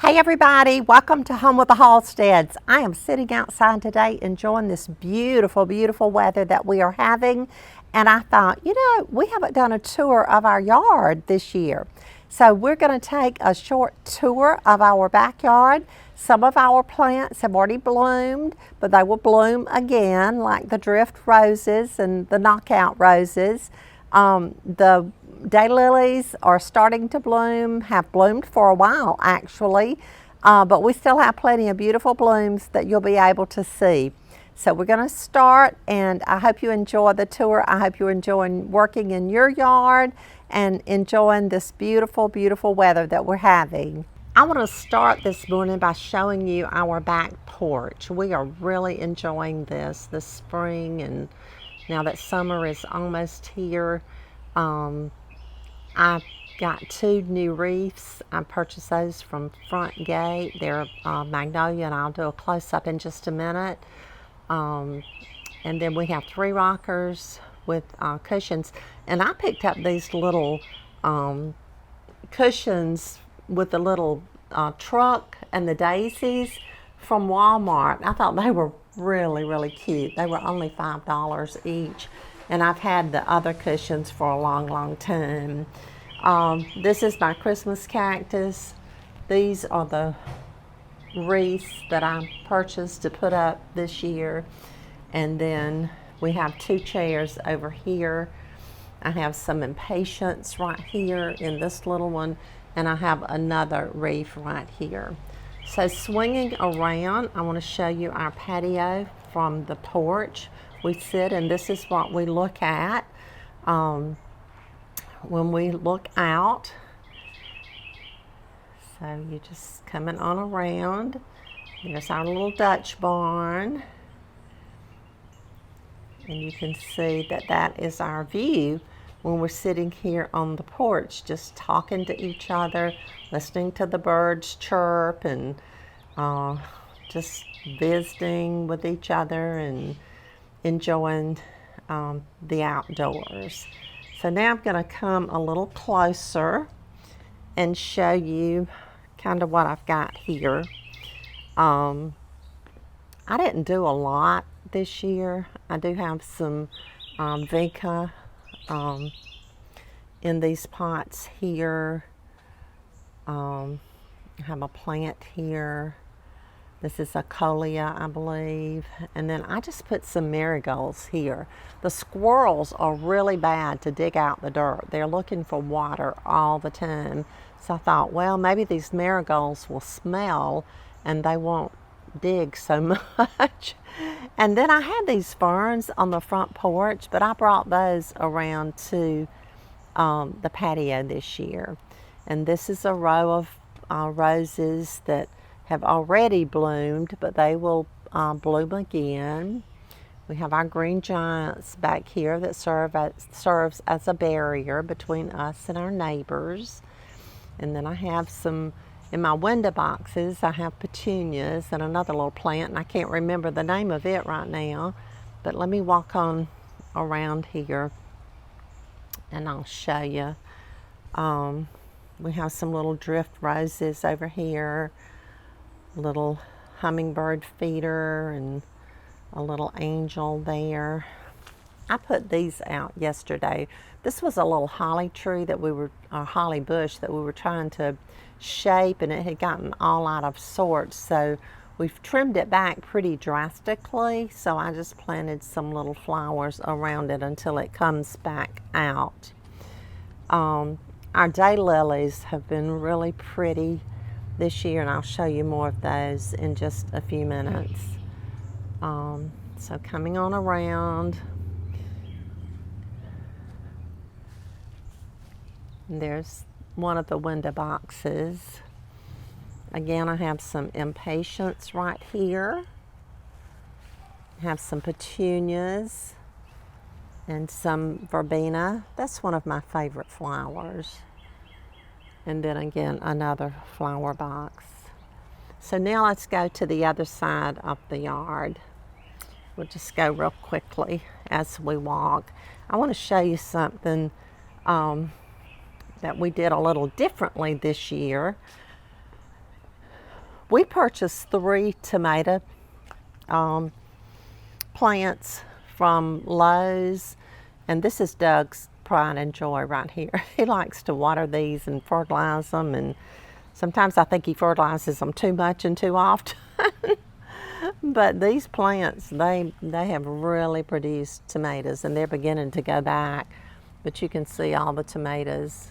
Hey everybody, welcome to Home with the Halsteads. I am sitting outside today enjoying this beautiful, beautiful weather that we are having. And I thought, we haven't done a tour of our yard this year. So we're going to take a short tour of our backyard. Some of our plants have already bloomed, but they will bloom again, like the drift roses and the knockout roses. The daylilies are starting to bloom, have bloomed for a while actually, but we still have plenty of beautiful blooms that you'll be able to see. So we're going to start, and I hope you enjoy the tour. I hope you're enjoying working in your yard and enjoying this beautiful, beautiful weather that we're having. I want to start this morning by showing you our back porch. We are really enjoying this spring, and now that summer is almost here. I got 2 new wreaths. I purchased those from Front Gate. They're magnolia, and I'll do a close-up in just a minute. And then we have 3 rockers with cushions. And I picked up these little cushions with the little truck and the daisies from Walmart. I thought they were really, really cute. They were only $5 each. And I've had the other cushions for a long, long time. This is my Christmas cactus. These are the wreaths that I purchased to put up this year. And then we have 2 chairs over here. I have some impatiens right here in this little one, and I have another wreath right here. So swinging around, I want to show you our patio from the porch. We sit, and this is what we look at when we look out. So you're just coming on around. There's our little Dutch barn. And you can see that that is our view when we're sitting here on the porch, just talking to each other, listening to the birds chirp, and just visiting with each other and enjoying the outdoors. So now I'm going to come a little closer and show you kind of what I've got here. I didn't do a lot this year. I do have some vinca in these pots here. I have a plant here. This is a coleus, I believe. And then I just put some marigolds here. The squirrels are really bad to dig out the dirt. They're looking for water all the time. So I thought, well, maybe these marigolds will smell and they won't dig so much. And then I had these ferns on the front porch, but I brought those around to the patio this year. And this is a row of roses that have already bloomed, but they will bloom again. We have our green giants back here that serves as a barrier between us and our neighbors. And then I have some, in my window boxes, I have petunias and another little plant, and I can't remember the name of it right now, but let me walk on around here and I'll show you. We have some little drift roses over here, little hummingbird feeder, and a little angel there. I put these out yesterday. This was a little holly tree that holly bush that we were trying to shape, and it had gotten all out of sorts, so we've trimmed it back pretty drastically. So I just planted some little flowers around it until it comes back out. Our daylilies have been really pretty this year, and I'll show you more of those in just a few minutes. So coming on around, there's one of the window boxes. Again, I have some impatiens right here. I have some petunias and some verbena. That's one of my favorite flowers. And then again, another flower box. So now let's go to the other side of the yard. We'll just go real quickly as we walk. I want to show you something that we did a little differently this year. We purchased 3 tomato plants from Lowe's, and this is Doug's pride and joy right here. He likes to water these and fertilize them, and sometimes I think he fertilizes them too much and too often. But these plants, they have really produced tomatoes, and they're beginning to go back. But you can see all the tomatoes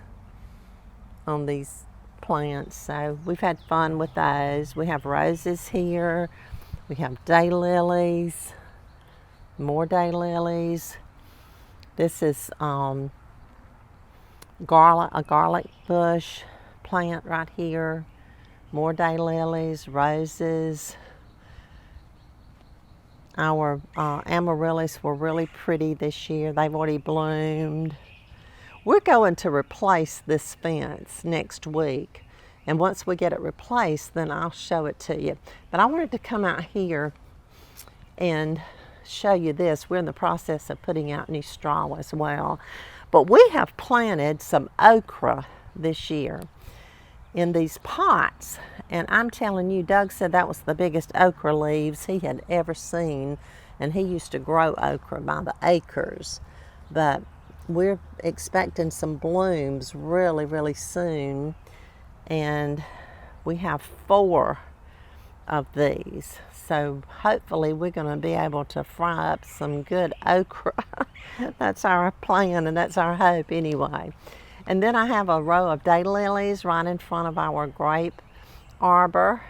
on these plants. So we've had fun with those. We have roses here. We have daylilies, more daylilies. This is a garlic bush plant right here. More daylilies, roses. Our amaryllis were really pretty this year. They've already bloomed. We're going to replace this fence next week. And once we get it replaced, then I'll show it to you. But I wanted to come out here and show you this. We're in the process of putting out new straw as well. But we have planted some okra this year in these pots, and I'm telling you, Doug said that was the biggest okra leaves he had ever seen, and he used to grow okra by the acres. But we're expecting some blooms really, really soon, and we have 4 of these, so hopefully we're going to be able to fry up some good okra. That's our plan, and that's our hope anyway. And then I have a row of daylilies right in front of our grape arbor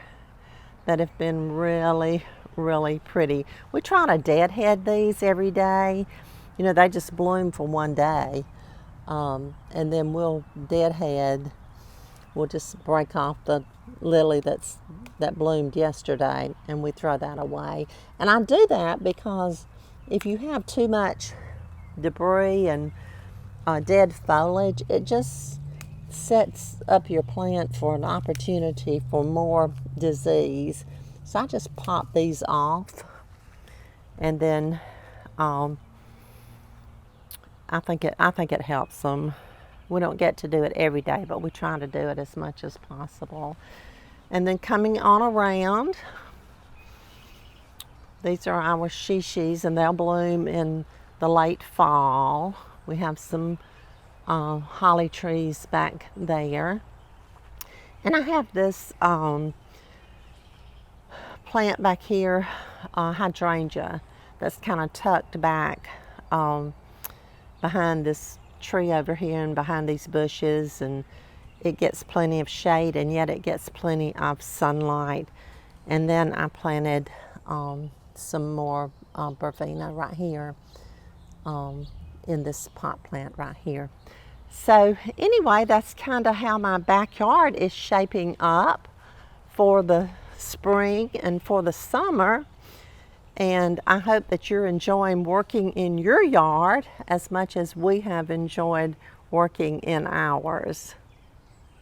that have been really, really pretty. We try to deadhead these every day. You know, they just bloom for one day, and then we'll deadhead. We'll just break off the lily that bloomed yesterday, and we throw that away. And I do that because if you have too much debris and dead foliage, it just sets up your plant for an opportunity for more disease. So I just pop these off, and then I think it helps them. We don't get to do it every day, but we try to do it as much as possible. And then coming on around, these are our shishis, and they'll bloom in the late fall. We have some holly trees back there. And I have this plant back here, hydrangea, that's kind of tucked back behind this tree over here and behind these bushes, and it gets plenty of shade, and yet it gets plenty of sunlight. And then I planted some more verbena right here in this pot plant right here. So anyway, that's kind of how my backyard is shaping up for the spring and for the summer. And I hope that you're enjoying working in your yard as much as we have enjoyed working in ours.